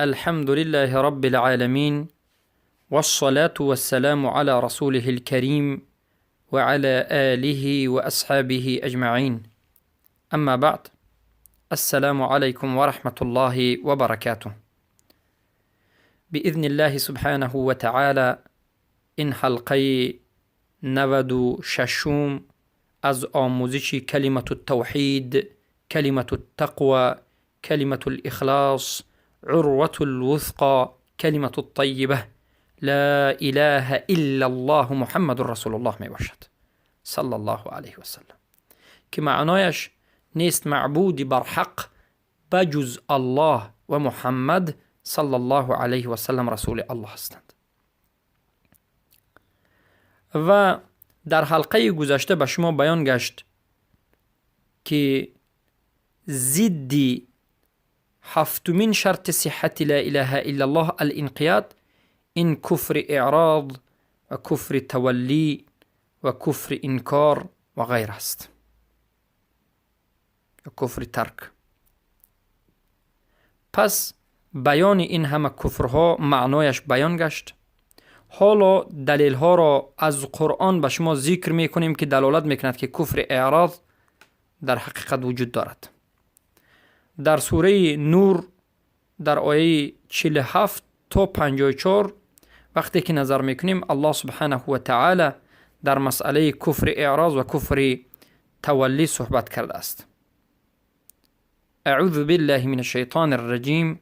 الحمد لله رب العالمين، والصلاة والسلام على رسوله الكريم وعلى آله وأصحابه أجمعين. أما بعد، السلام عليكم ورحمة الله وبركاته. بإذن الله سبحانه وتعالى این حلقه 96 از آموزش کلمة التوحید، کلمة التقوى، کلمة الإخلاص، عروة الوثقى، کلمة الطیبه، لا اله الا الله محمد رسول الله می باشد صلی الله علیه و سلم، که معنایش نیست معبودی بر حق بجز الله و محمد صلی الله علیه و سلم رسول الله هستند. و در حلقه گذشته به شما بیان گشت که ضد هفتمین شرط صحت لا اله الا الله الانقیاد، این کفر اعراض و کفر تولی و کفر انکار و غیر است، و کفر ترک. پس بیان این همه کفرها معنایش بیان گشت. حالا دلیل ها را از قرآن به شما ذکر می کنیم که دلالت می کند که کفر اعراض در حقیقت وجود دارد. در سوره نور در آیه 47 تا 54 وقتی که نظر میکنیم، الله سبحانه و تعالی در مسئله کفر اعراض و کفر تولی صحبت کرده است. اعوذ بالله من الشیطان الرجیم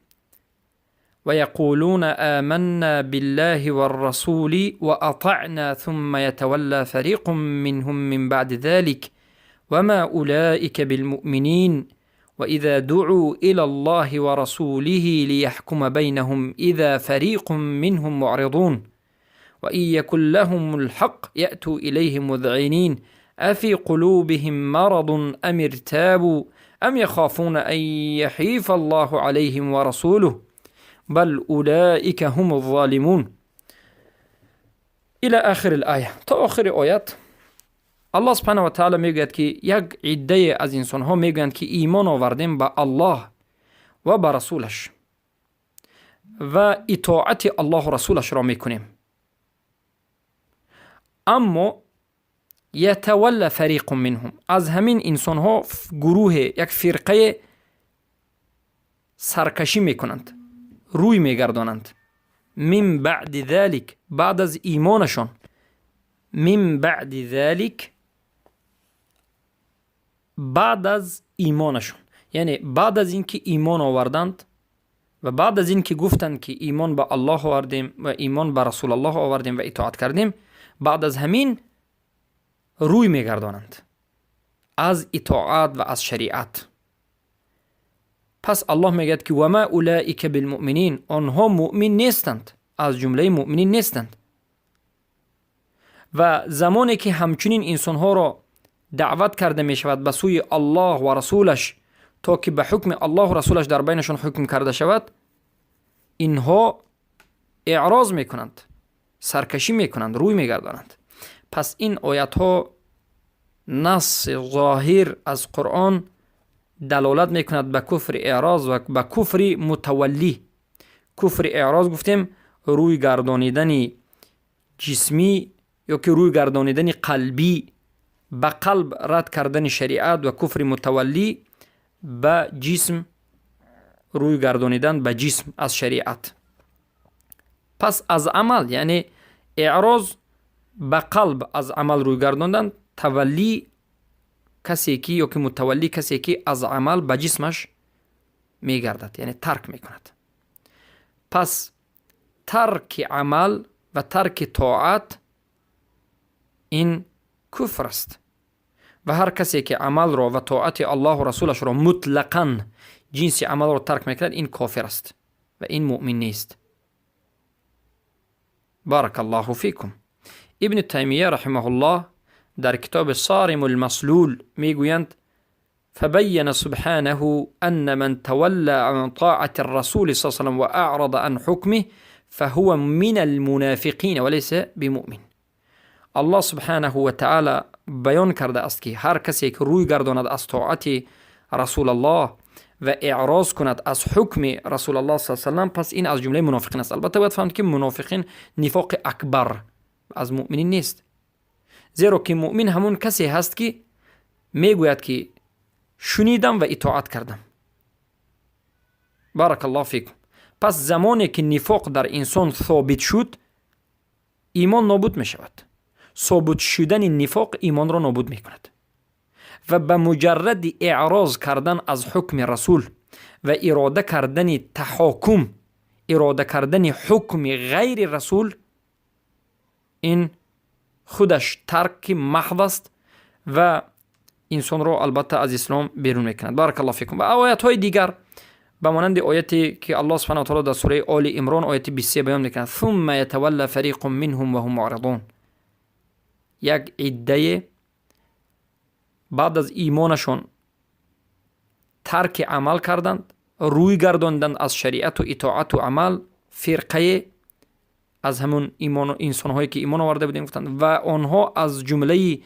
ويقولون آمنا بالله والرسول وأطعنا ثم يتولى فريق منهم من بعد ذلك وما أولئك بالمؤمنين وإذا دعوا إلى الله ورسوله ليحكم بينهم إذا فريق منهم معرضون وإن يكن لهم الحق يأتوا إليه مذعنين أفي قلوبهم مرض أم ارتابوا أم يخافون أن يحيف الله عليهم ورسوله بل أولئك هم الظالمون إلى آخر الآية. تا آخر آیت الله سبحانه و تعالی میگوید که یک عده از انسان ها میگویند که ایمان آوردیم به الله و به رسولش و اطاعت الله و رسولش را میکنیم، اما یتولی فریق منهم، از همین انسان ها گروه، یک فرقه سرکشی میکنند، روی میگردانند. من بعد ذلك، بعد از ایمانشان. من بعد ذلك، بعد از ایمانشون، یعنی بعد از اینکه ایمان آوردند و بعد از اینکه گفتند که ایمان به الله آوردیم و ایمان به رسول الله آوردیم و اطاعت کردیم، بعد از همین روی میگردانند از اطاعت و از شریعت. پس الله میگه که و ما اولئک بالمؤمنین، آنها مؤمن نیستند، از جمله مؤمنین نیستند. و زمانی که همچنین انسانها را دعوت کرده می شود به سوی الله و رسولش تا که به حکم الله و رسولش در بینشان حکم کرده شود، اینها اعراض می کنند، سرکشی می کنند، روی می گردانند. پس این آیت ها نص ظاهر از قرآن دلالت می کند به کفر اعراض و به کفر متولی. کفر اعراض گفتیم روی گردانیدن جسمی یا که روی گردانیدن قلبی، به قلب رد کردن شریعت، و کفر متولی به جسم، روی گردانیدن به جسم از شریعت. پس از عمل، یعنی اعراض به قلب از عمل روی گرداندن، تولی کسی که یا که متولی کسی که از عمل به جسمش میگردد، یعنی ترک میکند. پس ترک عمل و ترک طاعت این کفر است، و هر کسی که عمل را و طاعت الله و رسولش را مطلقاً جنس عمل را ترک میکند، این کافر است و این مؤمن نیست. بارک الله فیکم. ابن تیمیه رحمه الله در کتاب صارم المسلول میگویند فبين سبحانه أن من تولى عن طاعة الرسول صلى الله عليه وسلم وأعرض عن حكمه فهو من المنافقين وليس بمؤمن. الله سبحانه و تعالی بیان کرده است که هر کسی که روی گرداند از طاعت رسول الله و اعراض کند از حکم رسول الله صلی الله علیه و سلم، پس این از جمله منافقین است. البته باید فهمید که منافقین نفاق اکبر از مؤمنین نیست، زیرا که مؤمن همون کسی هست که میگوید که شنیدم و اطاعت کردم. بارک الله فیکم. پس زمانی که نفاق در انسان ثابت شد، ایمان نابود می شود. ثابت شدن نفاق ایمان را نابود می کند و به مجرد اعراض کردن از حکم رسول و اراده کردن تحاکم، اراده کردن حکم غیر رسول، این خودش ترک محض است و انسان را البته از اسلام بیرون میکند. بارک الله فیکم. و آیات های دیگر به مانند آیتی که الله سبحانه و تعالی در سوره آل عمران آیت 23 بیان میکند: ثم یتولی فریق منهم وهم معرضون. یک عده بعد از ایمانشان ترک عمل کردند، روی گرداندند از شریعت و اطاعت و عمل، فرقه از همون ایمان انسان‌هایی که ایمان آورده بودند گفتند و آنها از جمله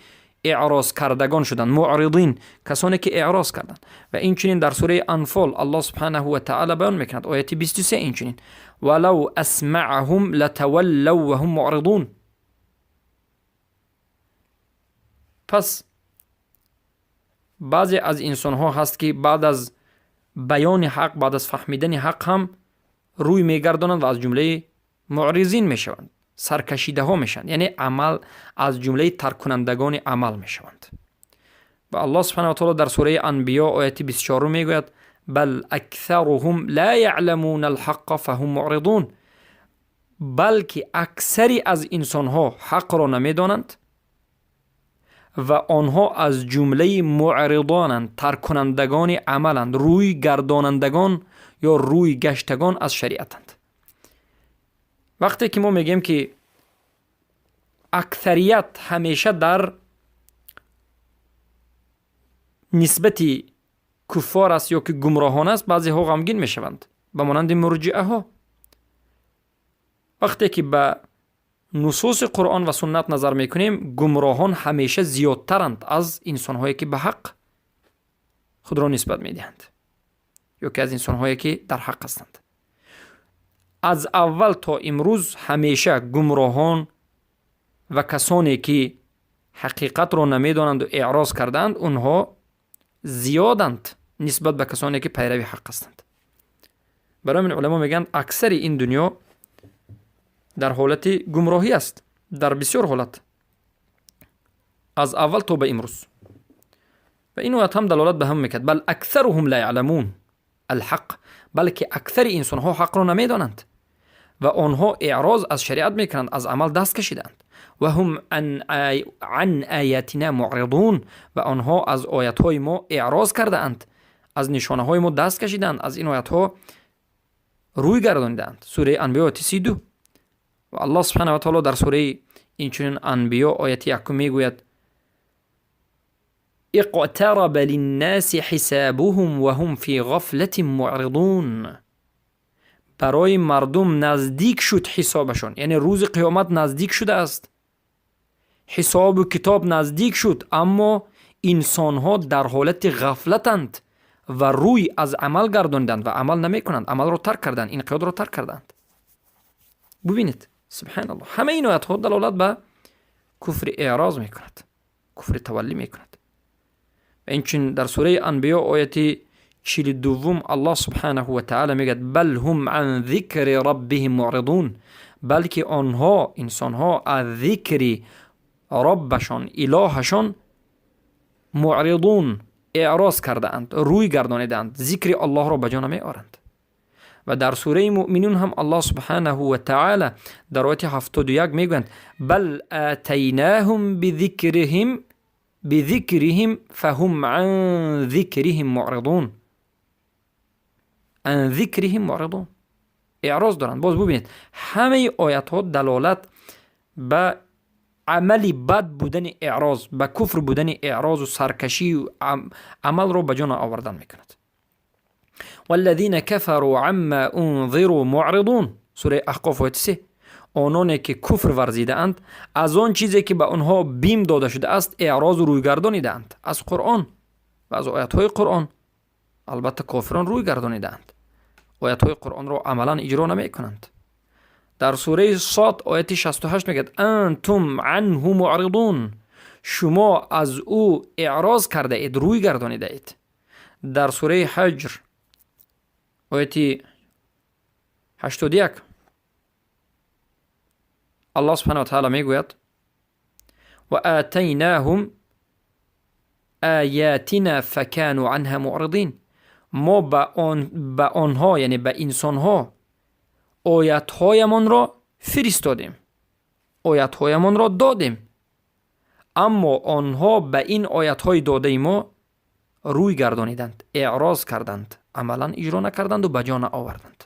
اعراض کردگان شدند، معرضین، کسانی که اعراض کردند. و این چنین در سوره انفال الله سبحانه و تعالی بیان میکند آیه 23 این چنین: ولو اسمعهم لتولوا وهم معرضون. پس بعضی از انسان ها هست که بعد از بیان حق، بعد از فهمیدن حق هم روی میگردانند و از جمله معرضین میشوند، سرکشیده ها میشن، یعنی عمل از جمله ترک کنندگان عمل میشوند. و الله سبحانه و تعالی در سوره انبیاء آیه 24 میگوید: بل اکثرهم لا یعلمون الحق فهم معرضون. بلکه اکثری از انسان ها حق را نمیدانند و آنها از جمله معرضانند، ترک کنندگان عملند، روی گردانندگان یا روی گشتگان از شریعتند. وقتی که ما میگیم که اکثریت همیشه در نسبت کفار است یا که گمراهان است، بعضی ها غمگین میشوند به مانند مرجئه ها. وقتی که به نصوص قرآن و سنت نظر میکنیم، گمراهان همیشه زیادترند از انسان‌هایی که به حق خود را نسبت میدهند یا که از انسان‌هایی که در حق هستند. از اول تا امروز همیشه گمراهان و کسانی که حقیقت را نمیدانند و اعراض کردند، اونها زیادند نسبت به کسانی که پیروی حق هستند. برای من علما میگن اکثر این دنیا در حالت گمراهی است، در بسیار حالت، از اول تا به امروز. و این آیت هم دلالت به هم میکرد: بل اکثرهم لا یعلمون الحق. بلکه اکثر انسان ها حق را نمیدانند و آنها اعراض از شریعت میکنند، از عمل دست کشیدند. و هم عن آیاتنا معرضون. و آنها از آیات های ما اعراض کرده اند، از نشانه های ما دست کشیدند، از این آیات ها روی گردانیدند. سوره انبیاء 32. و الله سبحانه و تعالی در سوره اینچنین انبیاء آیت 1 میگوید: اقترب للناس حسابهم وهم في غفلة معرضون. برای مردم نزدیک شد حسابشون، یعنی روز قیامت نزدیک شده است، حساب و کتاب نزدیک شد، اما انسان ها در حالت غفلتند و روی از عمل گرداندند و عمل نمی کنند، عمل را ترک کردند، این قیاد را ترک کردند. ببینید سبحان الله، همه این آیات ها دلالت به کفر اعراض می کند، کفر تولی می کند. و اینچنین در سوره انبیاء آیه 42 الله سبحانه و تعالی میگه: بل هم عن ذکر ربهم معرضون. بلکه آنها انسانها از ذکر ربشان، الهشان، معرضون، اعراض کرده اند، روی گردانیده اند، ذکر الله را بجا نمی آورند. و در سوره مؤمنون هم الله سبحانه و تعالی در آیه 71 میگویند: بل آتیناهم بذکرهم فهم عن ذکرهم معرضون. عن ذکرهم معرضون، اعراض دارند. باز ببینید همه آیات ها دلالت به عملی بد بودن اعراض، به کفر بودن اعراض و سرکشی و عمل رو به جا آوردن میکند. والذین کفروا عما انذروا معرضون. سوره احقاف آیه 3. آنانی که کفر ورزیده اند از آن چیزی که به آنها بیم داده شده است اعراض و رویگردانیده اند، از قرآن و از آیات های قرآن. البته کافران روی گردانیدند، آیات های قرآن را عملا اجرا نمی کنند. در سوره صاد آیت 68 میگه انتم عنه معرضون، شما از او اعراض کرده اید، روی گردانیده اید. در سوره حجر آیت 81 الله سبحانه و تعالی میگوید و آتیناهم آیاتنا فکانوا عنها معرضین، ما به آنها یعنی به انسانها آیاتهایمان را فرستادیم، آیاتهایمان را دادیم، اما آنها به این آیاتهای داده ما روی گردانیدند، اعراض کردند، عملا اجرا نکردند و به جا نآوردند.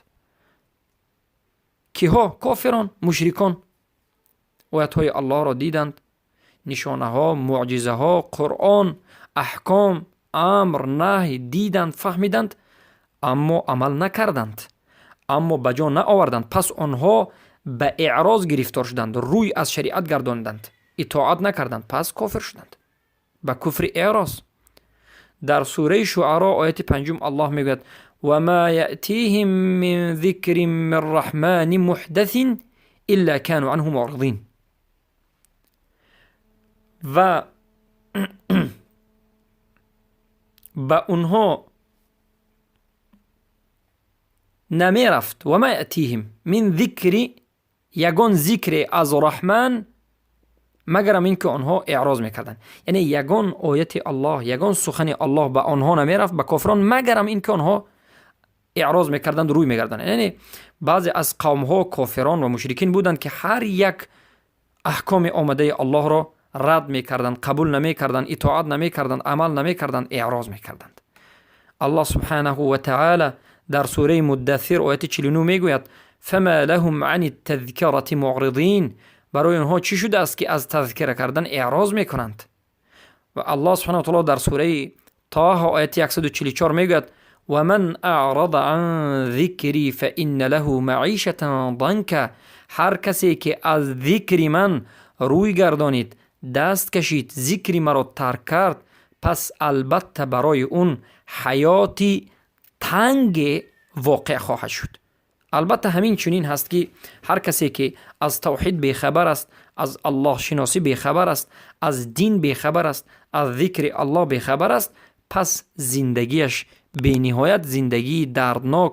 کیها؟ کافران، مشرکان. آیاتهای الله را دیدند، نشانه ها، معجزه ها، قرآن، احکام، امر، نهی دیدند، فهمیدند، اما عمل نکردند، اما به جا نآوردند. پس آنها به اعراض گرفتار شدند، روی از شریعت گرداندند، اطاعت نکردند، پس کافر شدند، به کفر اعراض. در سوره شعراء آیت 5 الله میگوید و ما یأتیهم من ذکر من الرحمن محدث الا كانوا عنه معرضین. و به اونها نمی رفت و ما یأتیهم من ذکر، یگان ذکر از رحمان، مگرم اینکه آنها اعراض میکردن. یعنی یگان آیت الله، یگان سخن الله به آنها نمی رفت، به کافران، مگرم اینکه آنها اعراض میکردند، روی میگردند. یعنی بعضی از قوم ها کافران و مشرکین بودند که هر یک احکام آمده الله را رد میکردند، قبول نمیکردند، اطاعت نمیکردند، عمل نمیکردند، اعراض میکردند. الله سبحانه و تعالی در سوره مدثر آیت 49 میگوید فما لهم عن التذکرة معرضین، برای آنها چی شده است که از تذکره کردن اعراض میکنند. و الله سبحانه و تعالی در سوره طه آیت 144 میگوید و من اعرض عن ذکری فإن له معیشة ضنکا، هر کسی که از ذکر من روی گردانید، دست کشید، ذکر مرا ترک کرد، پس البته برای اون حیاتی تنگ واقع خواهد شد. البته همین چنین هست که هر کسی که از توحید بیخبر است، از الله شناسی بیخبر است، از دین بیخبر است، از ذکر الله بیخبر است، پس زندگیش بی نهایت زندگی دردناک،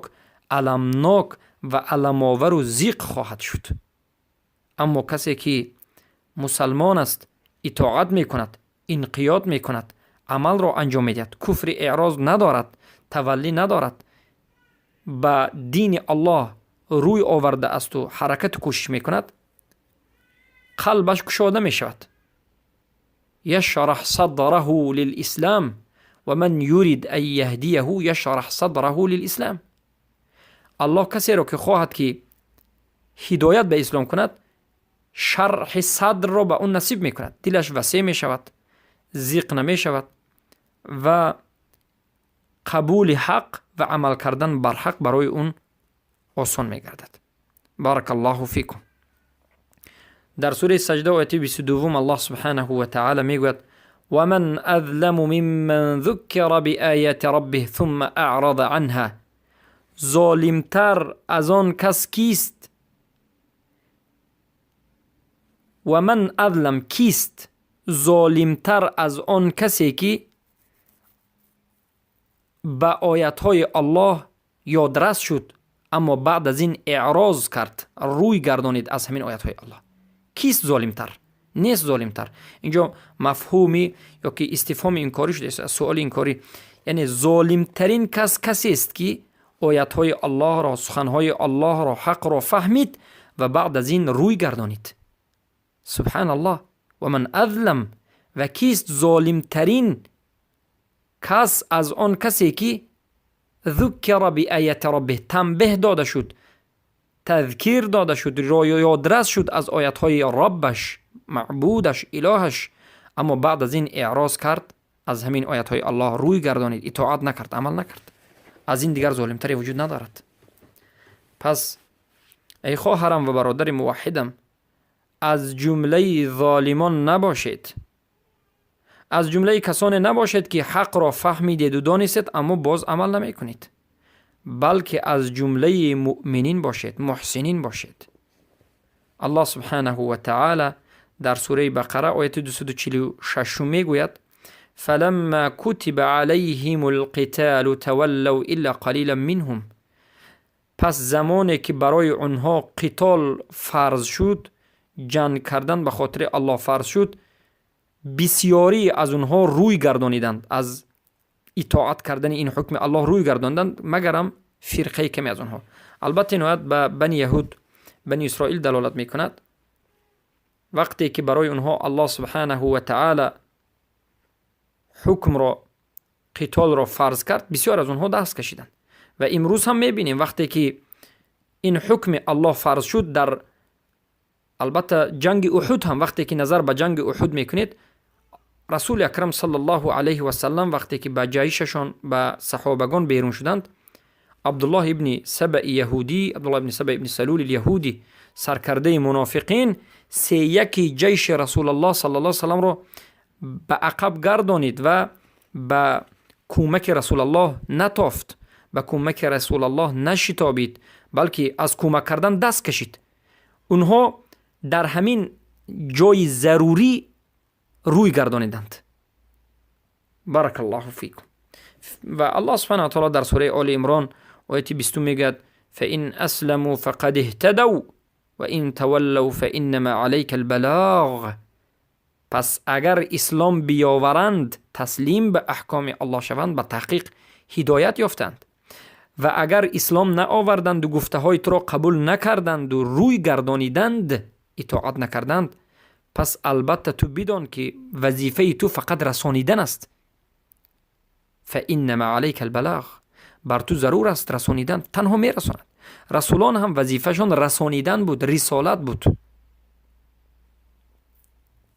المناک و علم‌آور و ضیق خواهد شد. اما کسی که مسلمان است، اطاعت می کند، انقیاد می کند، عمل را انجام می دهد، کفر اعراض ندارد، تولی ندارد، به دین الله روی آورده است و حرکت کوشش می کند، قلبش گشاده می شود. یشرح صدره للاسلام و من یرید ان یهدیه یشرح صدره للاسلام. الله کسی را که خواهد که هدایت به اسلام کند، شرح صدر را به اون نصیب می کند، دلش وسیع می شود، ضیق نمی شود و قبول حق و عمل کردن بر حق برای اون آسان می گردد. بارک الله فیکم. در سوره سجده آیت 22 الله سبحانه و تعالی می گوید و من اظلم ممن ذکر بآیات ربه ثم اعرض عنها، ظالمتر از آن کس کیست؟ و من اظلم کیست ظالمتر از آن کسی که به آیاتهای الله یادرس شد اما بعد از این اعراض کرد، روی گردانید از همین آیاتهای الله. کیست ظالمتر؟ نیست ظالمتر. اینجا مفهومی یا که استفهام انکاری شده است، سوال انکاری. یعنی ظالمترین کس کسی است که آیاتهای الله را، سخنهای الله را، حق را فهمید و بعد از این روی گردانید. سبحان الله. و من اظلم، و کیست ظالمترین کس از آن کسی که ذکر بی آیات ربه، تنبیه داده شد، تذکیر داده شد، یادرس شد از آیاتهای ربش، معبودش، الهش، اما بعد از این اعراض کرد، از همین آیاتهای الله روی گردانید، اطاعت نکرد، عمل نکرد. از این دیگر ظالمتری وجود ندارد. پس ای خواهرم و برادر موحدم، از جمله ظالمان نباشید. از جمله کسانی نباشید که حق را فهمیدید و دانستید اما باز عمل نمی کنید، بلکه از جمله مؤمنین باشید، محسنین باشید. الله سبحانه و تعالی در سوره بقره آیت 246 میگوید فلما كتب عليهم القتال تولوا الا قليلا منهم. پس زمانی که برای اونها قتال فرض شد، جنگ کردن به خاطر الله فرض شد، بسیاری از اونها روی گردانیدند، از اطاعت کردن این حکم الله روی گرداندند، مگرم فرقه کمی از اونها. البته این آیت به بنی یهود، بنی اسرائیل دلالت میکند. وقتی که برای اونها الله سبحانه و تعالی حکم را، قتال را فرض کرد، بسیار از اونها دست کشیدند. و امروز هم میبینیم وقتی که این حکم الله فرض شد، در البته جنگ احد هم وقتی که نظر به جنگ احد میکنید، رسول اکرم صلی الله علیه و سلم وقتی که به جایششان به صحابگان بیرون شدند، عبدالله ابن سبع یهودی، عبدالله ابن سبع ابن سلول الیهودی، سرکرده منافقین، سه یکی جیش رسول الله صلی الله علیه و سلم را به عقب گردانید و به کمک رسول الله نتافت، به کمک رسول الله نشتابید، بلکه از کمک کردن دست کشید. اونها در همین جای ضروری روی گردانیدند. بارک الله فیکم. و الله سبحانه و تعالی در سوره آل عمران آیه 20 میگه فإن اسلموا فقد اهتدوا وإن تولوا فإنما عليك البلاغ. پس اگر اسلام بیاورند، تسلیم به احکام الله شوند، به تحقیق هدایت یافتند. و اگر اسلام نآوردند و گفته های تو را قبول نکردند و روی گردانیدند، اطاعت نکردند، پس البته تو بدان که وظیفه تو فقط رسانیدن است. فإنما عليك البلاغ. بر تو ضرور است رسانیدن، تنها می رساند. رسولان هم وظیفهشان رسانیدن بود، رسالت بود.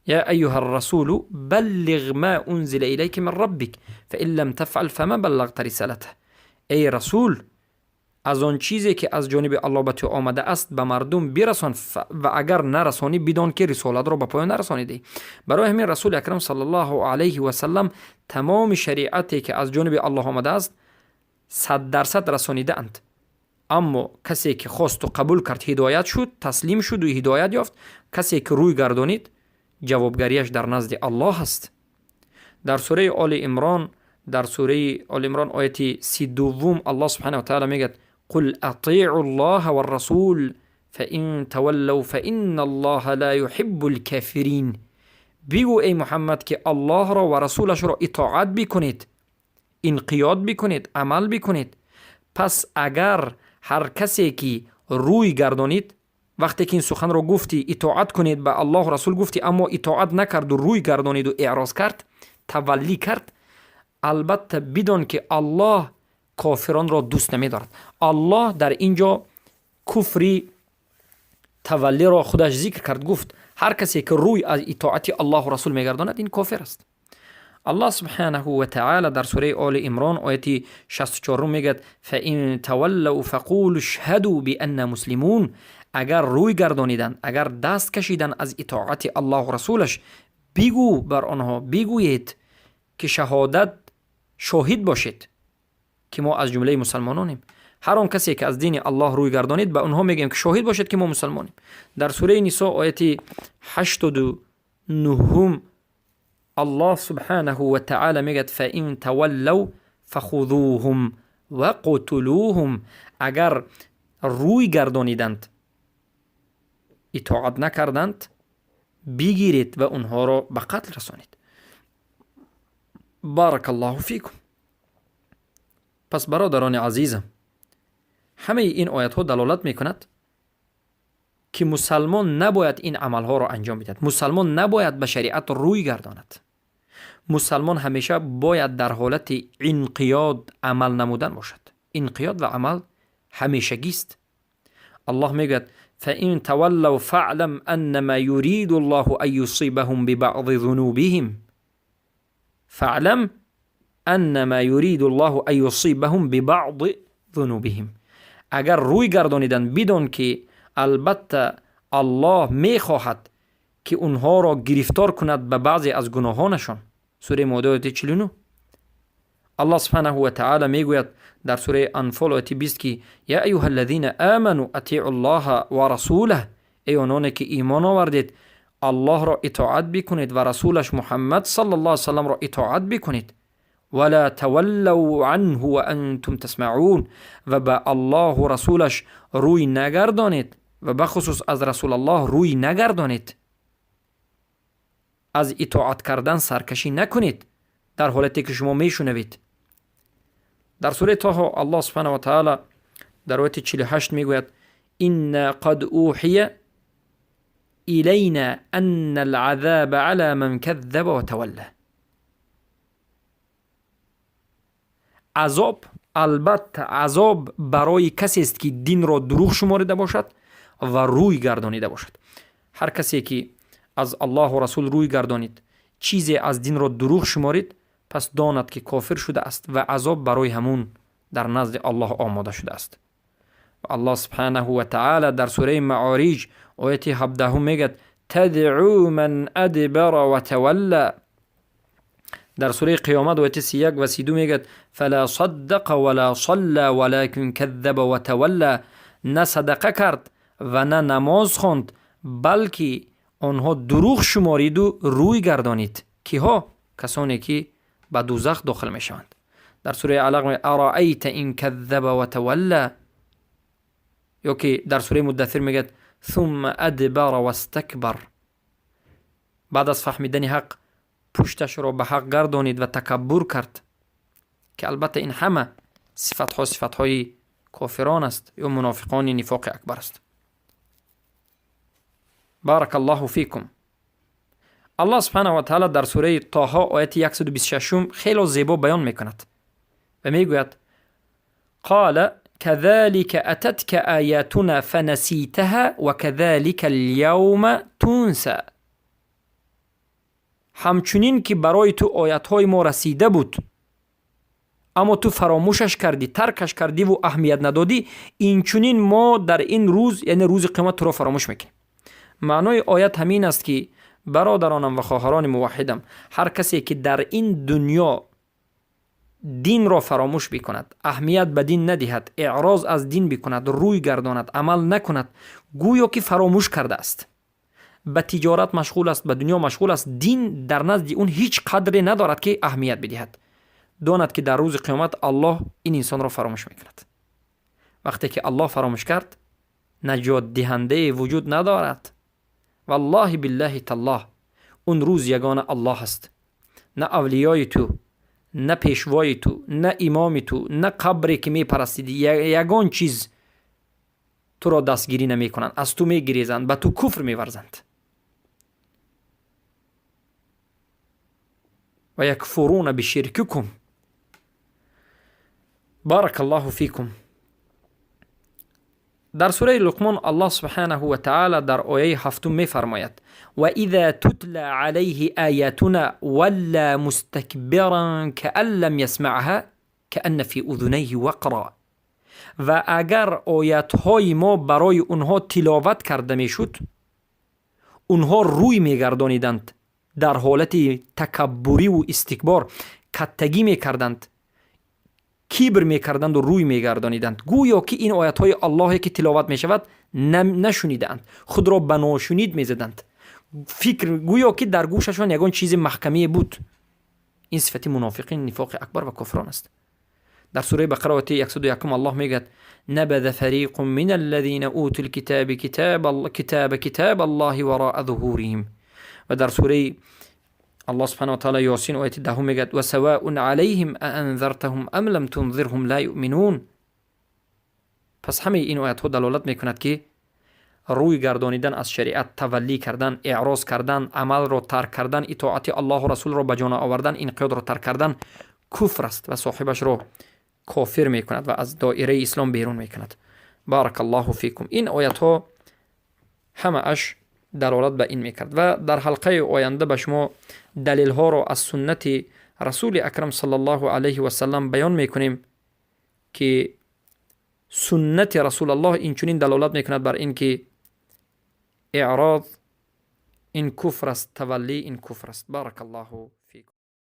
یا ایها الرسول بلغ ما انزل الیک من ربک فإن لم تفعل فما بلغت رسالته. ای رسول، از آن چیزی که از جانب الله به تو آمده است به مردم برسان و اگر نرسانی بدان که رسالت را به پایان نرسانیدی. برای همین رسول اکرم صلی الله علیه و سلم تمام شریعتی که از جانب الله آمده است 100% رسانیده اند. اما کسی که خواست و قبول کرد، هدایت شد، تسلیم شد و هدایت یافت. کسی که روی گردانید، جوابگریش در نزد الله است. در سوره آل عمران، آیت 32 الله سبحانه و تعالی میگه قل اطیعوا الله والرسول فإن تولوا فإن الله لا يحب الكافرین. بگو ای محمد که الله را و رسولش را اطاعت بکنید، انقیاد بکنید، عمل بکنید. پس اگر هر کسی که روی گردانید، وقتی که این سخن را گفتی اطاعت کنید، به الله و رسول گفتی اما اطاعت نکرد و روی گردانید و اعراض کرد، تولی کرد، البته بدون که الله کافران را دوست نمی دارد. الله در اینجا کفری تولی را خودش ذکر کرد، گفت هر کسی که روی از اطاعت الله و رسول میگرداند این کافر است. الله سبحانه و تعالی در سوره آل عمران آیت 64 میگه فإن تولوا فقولوا اشهدوا بأننا مسلمون. اگر روی گردانیدن، اگر دست کشیدن از اطاعت الله و رسولش، بگو بر آنها، بگویید که شاهد باشید که ما از جمله مسلمانانیم. هر آن کسی که از دین الله روی گردانید، به اونها میگیم که شاهد باشید که ما مسلمانیم. در سوره نساء آیت 89 الله سبحانه و تعالی میگه فإن تولوا فخذوهم وقتلوهم. اگر روی گردانیدند، اطاعت نکردند، بگیرید و اونها را به قتل رسانید. بارک الله فیکم. پس برادران عزیزم، همه این آیات ها دلالت میکند که مسلمان نباید این عمل ها را انجام بدهد. مسلمان نباید به شریعت روی گرداند. مسلمان همیشه باید در حالت انقیاد عمل نمودن باشد. انقیاد و عمل همیشگی است. الله میگه فإن تولوا فاعلم انما يريد الله ان يصيبهم ببعض ذنوبهم. فاعلم انما يريد الله ان يصيبهم ببعض ذنوبهم. اگر روی گردانیدن بدون که البته الله میخواهد که اونها را گرفتار کند به بعضی از گناهانشان، سوره مائده آیه 49. الله سبحانه و تعالی میگوید در سوره انفال آیه 20 که یا ایها الذین آمنوا اطیعوا الله و رسوله، ای آنانی که ایمان آوردید الله را اطاعت بکنید و رسولش محمد صلی الله علیه و سلم را اطاعت بکنید. ولا تولوا عنه و انتم تسمعون، و به الله و رسولش روی نگردانید و بخصوص از رسول الله روی نگردانید. از اطاعت کردن سرکشی نکنید در حالتی که شما میشنوید. در سوره طه الله سبحانه و تعالی در آیه 48 میگوید ان قد اوحی الینا ان العذاب على من كذب و توله. عذاب، البته عذاب برای کسی است که دین را دروغ شمارده باشد و روی گردانیده باشد. هر کسی که از الله و رسول روی گردانید، چیزی از دین را دروغ شمارید، پس داند که کافر شده است و عذاب برای همون در نزد الله آماده شده است. و الله سبحانه و تعالی در سوره معارج آیه 17 میگد تدعو من ادبر و تولا. در سوره قیامت آیه 31 و 32 میگد فلا صدق ولا صلى ولكن كذب و تولا. نه صدقه کرد و نه نماز خواند، بلکه آنها دروغ شمارید و روی گردانید. کیها؟ کسانی که به دوزخ داخل می شوند. در سوره علق می ارائیت این کذب و تولا، یا که در سوره مدثر میگد ثم ادبر و استکبر. بعد از فهمیدن حق پشتش را به حق گردانید و تکبر کرد، که البته این همه صفتهای کافران است یا منافقان نفاق اکبر است. بارک الله فیکم. الله سبحانه و تعالی در سوره طه آیه 126 خیلی زیبا بیان میکند و میگوید قال كذلك اتتك آیاتنا فنسیتها و كذلك اليوم تنسى. همچنین که برای تو آیاتهای ما رسیده بود اما تو فراموشش کردی، ترکش کردی و اهمیت ندادی، اینچنین ما در این روز یعنی روز قیامت تو را فراموش میکنیم. معنای آیت همین است که برادرانم و خواهران موحدم، هر کسی که در این دنیا دین را فراموش بکند، اهمیت به دین ندهد، اعراض از دین بکند، روی گرداند، عمل نکند، گویا که فراموش کرده است. به تجارت مشغول است، به دنیا مشغول است، دین در نزد اون هیچ قدری ندارد که اهمیت بدهد. داند که در روز قیامت الله این انسان را فراموش میکند. وقتی که الله فراموش کرد، نجات دهنده وجود ندارد. والله بالله تالله اون روز یگانه الله است. نه اولیای تو، نه پیشوای تو، نه امام تو، نه قبری که می پرستیدی، یگان چیز تو را دستگیری نمی کنند، از تو می گریزند، به تو کفر می ورزند. و یکفرون بشرککم. بارک الله فیکم. در سوره لقمان الله سبحانه و تعالی در آیه 7 می فرماید و اذا تتلى علیه آیاتنا ولا مستکبرا کأن لم یسمعها کأن فی اذنیه وقرا. و اگر آیاتهای ما برای اونها تلاوت کرده می شد، اونها روی می گردانیدند، در حالت تکبری و استکبار کتگی می کردند، کبر می کردند و روی می گردانیدند، گویا که این آیات های الله که تلاوت می شود نشنیدند، خود را به ناشنید می زدند، فکر گویا که در گوششان یگان چیز محکمی بود. این صفت منافقین، نفاق اکبر و کفران است. در سوره بقره آیه 101 الله میگه نبذ فریق من الذين اوتوا الكتاب كتاب الله وراء ظهورهم. و در سوره الله سبحانه و تعالی یاسین آیه 10 میگه و سواء علیهم انذرتهم ام لم تنذرهم لا یؤمنون. پس همه این آیات ها دلالت میکند که روی گردانیدن از شریعت، تولی کردن، اعراض کردن، عمل را ترک کردن، اطاعت الله و رسول را به جا آوردن، انقیاد را ترک کردن کفر است و صاحبش را کافر میکند و از دایره اسلام بیرون میکند. بارک الله فیکم. این آیات ها همه اش دلالت به این میکرد و در حلقه آینده به شما دلیل ها را از سنت رسول اکرم صلی الله علیه و سلم بیان میکنیم که سنت رسول الله اینچنین دلالت میکند بر این که اعراض این کفر است، تولی این کفر است. بارک الله